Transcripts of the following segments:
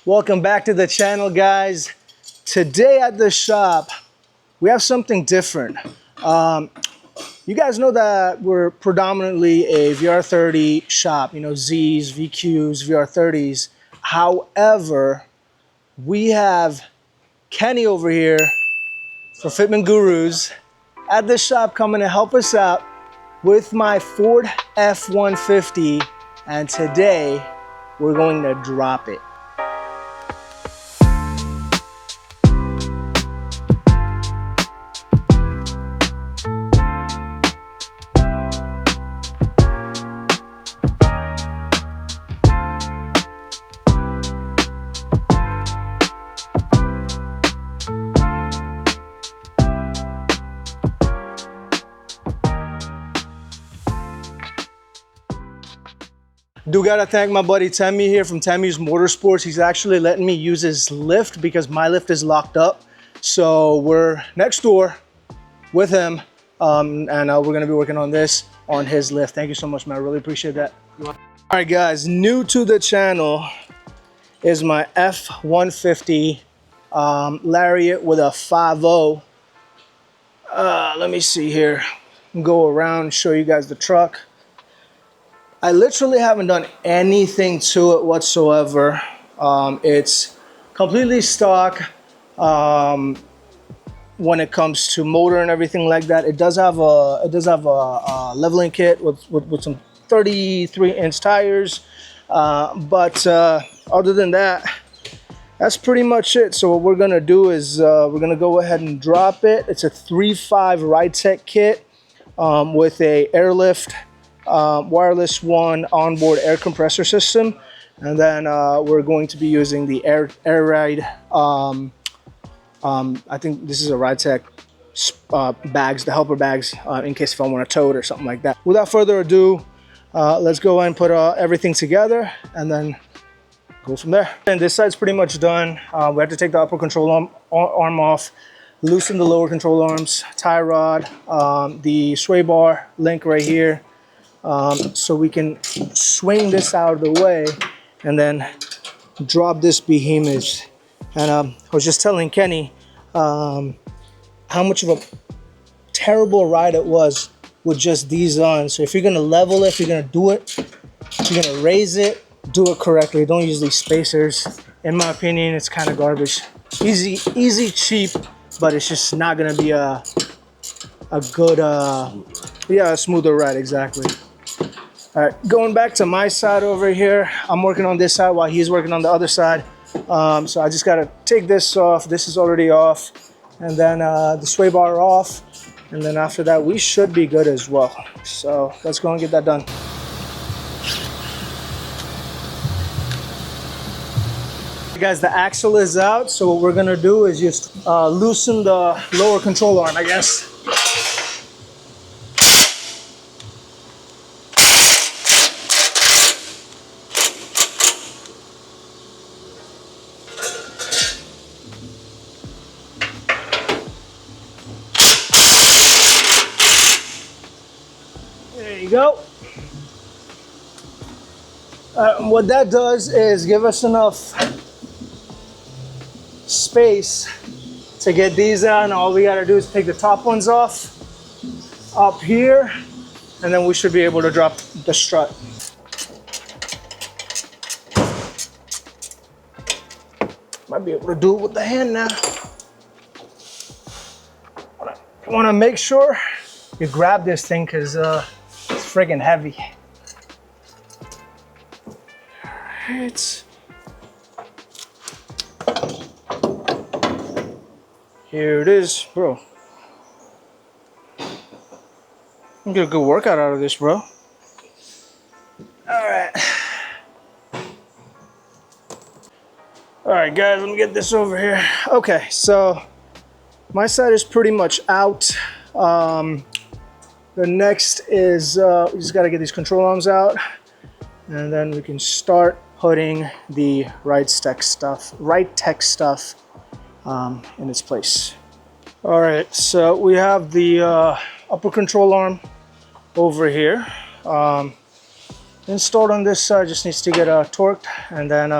Welcome back to the channel, guys. Today at the shop, we have something different. You guys know that we're predominantly a VR30 shop, you know, Zs, VQs, VR30s. However, we have Kenny over here for Fitment Gurus at the shop coming to help us out with my Ford F150, and today we're going to drop it. Do gotta thank my buddy Temmie here from Temmie's Motorsports. He's actually letting me use his lift because my lift is locked up. So we're next door with him, and we're gonna be working on this on his lift. Thank you so much, man. I really appreciate that. All right, guys, new to the channel is my F150 Lariat with a 5.0. Let me see here. Go around, show you guys the truck. I literally haven't done anything to it whatsoever. It's completely stock when it comes to motor and everything like that. It does have a leveling kit with some 33-inch tires, but other than that, that's pretty much it. So what we're gonna do is we're gonna go ahead and drop it. It's a 3.5 Ridetech kit with a airlift. Wireless one onboard air compressor system, and then we're going to be using the air ride. I think this is a Ridetech bags, the helper bags, in case if I want to tow it or something like that. Without further ado, let's go ahead and put everything together and then go from there. And this side's pretty much done. We have to take the upper control arm off, loosen the lower control arms, tie rod, the sway bar link right here. So we can swing this out of the way and then drop this behemoth. And I was just telling Kenny how much of a terrible ride it was with just these on. So if you're gonna level it, if you're gonna do it, if you're gonna raise it, do it correctly. Don't use these spacers. In my opinion, it's kind of garbage. Easy, cheap, but it's just not gonna be a good, yeah, a smoother ride, exactly. All right, going back to my side over here, I'm working on this side while he's working on the other side. So I just gotta take this off. This is already off. And then the sway bar off. And then after that, we should be good as well. So let's go and get that done. Hey guys, the axle is out. So what we're gonna do is just loosen the lower control arm, I guess. There you go. What that does is give us enough space to get these out, and all we gotta do is take the top ones off up here, and then we should be able to drop the strut. Might be able to do it with the hand now. I wanna make sure you grab this thing because it's friggin' heavy. Alright. Here it is, bro. I'm get a good workout out of this, bro. Alright. Alright, guys, let me get this over here. Okay, so my side is pretty much out. The next is we just got to get these control arms out, and then we can start putting the Ridetech stuff in its place. All right, so we have the upper control arm over here installed on this side. Just needs to get torqued, and then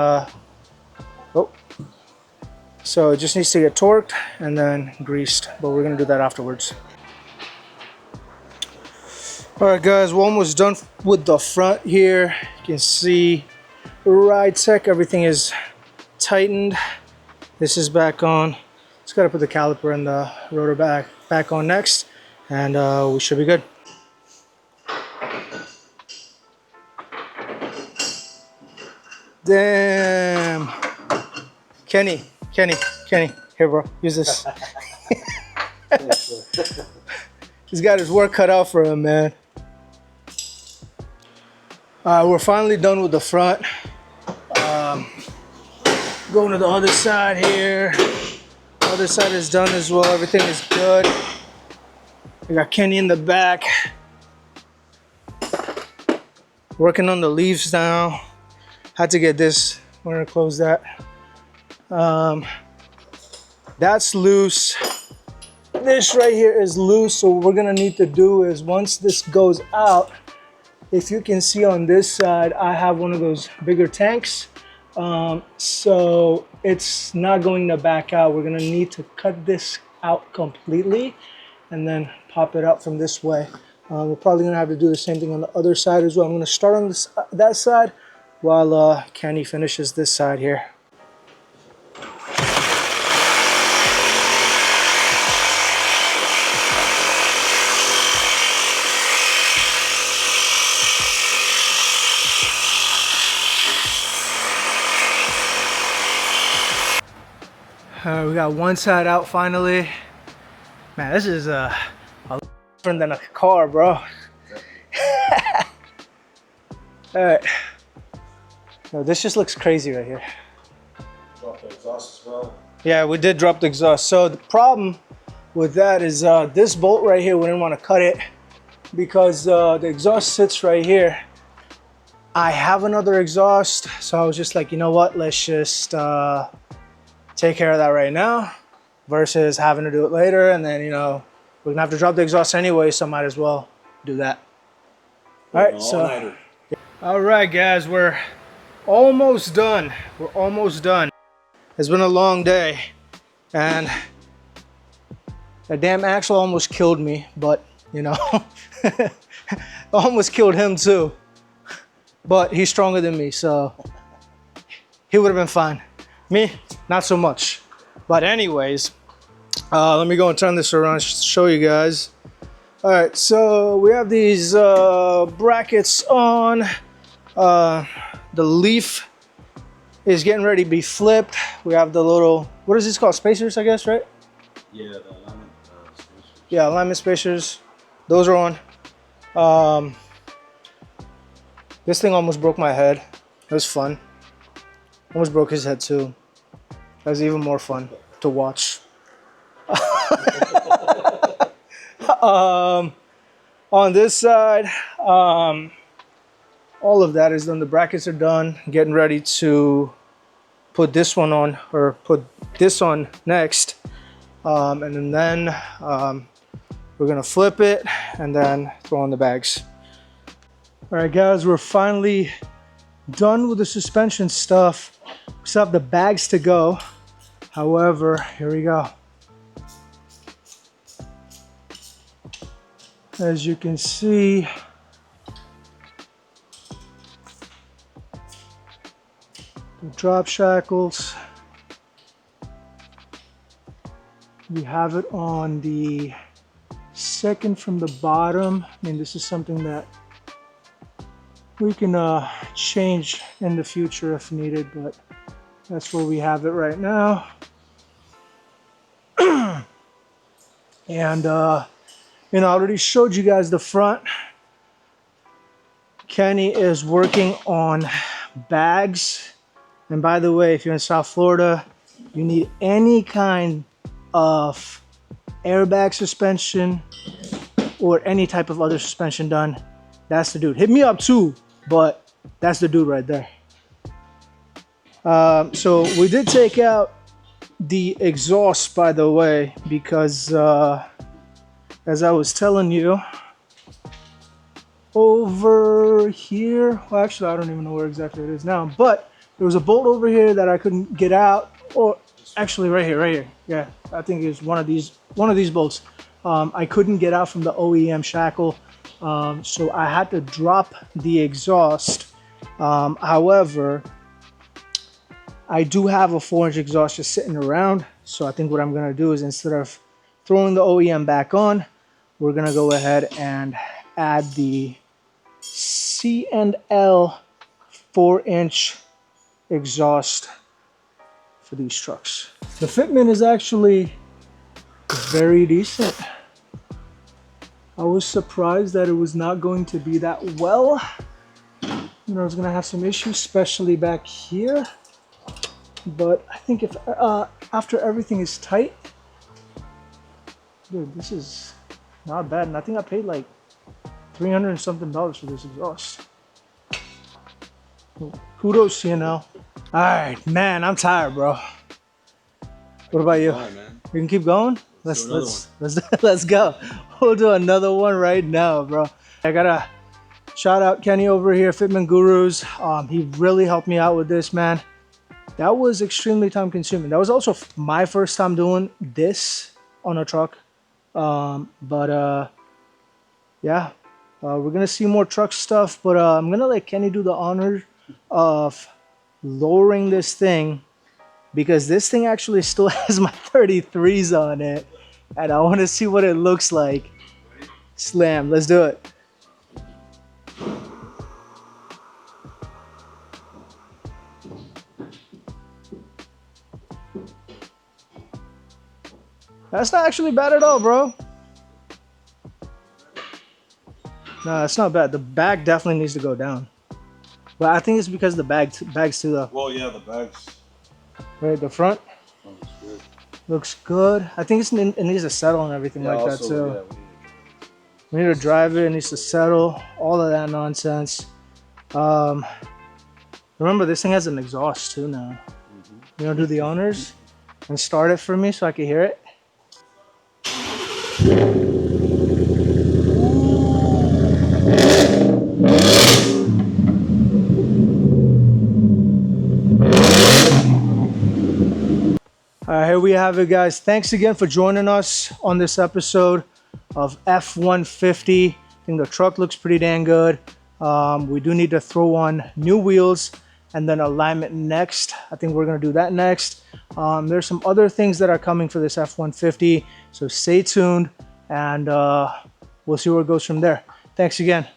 Oh, so it just needs to get torqued and then greased, but we're gonna do that afterwards. All right, guys, we're almost done with the front here. You can see Ridetech, everything is tightened. This is back on. Just gotta put the caliper and the rotor back on next, and we should be good. Damn. Kenny, here bro, use this. He's got his work cut out for him, man. We're finally done with the front. Going to the other side here. Other side is done as well. Everything is good. We got Kenny in the back. Working on the leaves now. Had to get this. We're gonna close that. That's loose. This right here is loose. So what we're gonna need to do is once this goes out, if you can see on this side, I have one of those bigger tanks. So it's not going to back out. We're gonna need to cut this out completely and then pop it out from this way. We're probably gonna have to do the same thing on the other side as well. I'm gonna start on that side while Kenny finishes this side here. We got one side out finally. Man, this is a lot different than a car, bro. All right. No, this just looks crazy right here. Drop the exhaust as well. Yeah, we did drop the exhaust. So the problem with that is this bolt right here, we didn't want to cut it because the exhaust sits right here. I have another exhaust, so I was just like, you know what? Let's just take care of that right now versus having to do it later. And then, you know, we're gonna have to drop the exhaust anyway, so might as well do that. All right, so. All right, guys, we're almost done. We're almost done. It's been a long day and that damn axle almost killed me, but you know, almost killed him too. But he's stronger than me, so he would have been fine. Me, not so much. But anyways, let me go and turn this around, show you guys. All right, so we have these brackets on. The leaf is getting ready to be flipped. We have the little, what is this called? Spacers, I guess, right? Yeah, the alignment spacers. Yeah, alignment spacers. Those are on. This thing almost broke my head. It was fun. Almost broke his head too. That was even more fun to watch. On this side, all of that is done. The brackets are done. Getting ready to put this one on, or put this on next. And then we're gonna flip it and then throw on the bags. All right, guys, we're finally done with the suspension stuff. We still have the bags to go. However, here we go. As you can see, the drop shackles. We have it on the second from the bottom. I mean, this is something that we can change in the future if needed, but that's where we have it right now. And you know, I already showed you guys the front. Kenny is working on bags. And by the way, if you're in South Florida, you need any kind of airbag suspension or any type of other suspension done, that's the dude. Hit me up too, but that's the dude right there. So we did take out the exhaust, by the way, because as I was telling you, over here, well, actually I don't even know where exactly it is now, but there was a bolt over here that I couldn't get out, or actually right here. Yeah, I think it's one of these bolts. I couldn't get out from the OEM shackle, so I had to drop the exhaust. However, I do have a 4-inch exhaust just sitting around, so I think what I'm gonna do is, instead of throwing the OEM back on, we're gonna go ahead and add the C&L 4-inch exhaust for these trucks. The fitment is actually very decent. I was surprised that it was not going to be that well. You know, I was gonna have some issues, especially back here. But I think if after everything is tight, dude, this is not bad. And I think I paid like $300 and something for this exhaust. Kudos to you now. All right, man, I'm tired, bro. What about you? Fine, man. We can keep going. Let's Let's go. We'll do another one right now, bro. I gotta shout out Kenny over here, Fitment Gurus. He really helped me out with this, man. That was extremely time consuming. That was also my first time doing this on a truck. Yeah, we're gonna see more truck stuff, but I'm gonna let Kenny do the honor of lowering this thing, because this thing actually still has my 33s on it, and I want to see what it looks like. Slam, let's do it. That's not actually bad at all, bro. No, that's not bad. The bag definitely needs to go down. But I think it's because the bags too, though. Well, yeah, the bags. Right, the front Looks good. looks good. I think it needs to settle and everything like that too. Yeah, We need to drive it. It needs to settle. All of that nonsense. Remember, this thing has an exhaust too now. You know, do the honors and start it for me so I can hear it. All right, here we have it, guys. Thanks again for joining us on this episode of F150. I think the truck looks pretty dang good. We do need to throw on new wheels and then alignment next. I think we're gonna do that next. There's some other things that are coming for this F150, so stay tuned, and we'll see where it goes from there. Thanks again.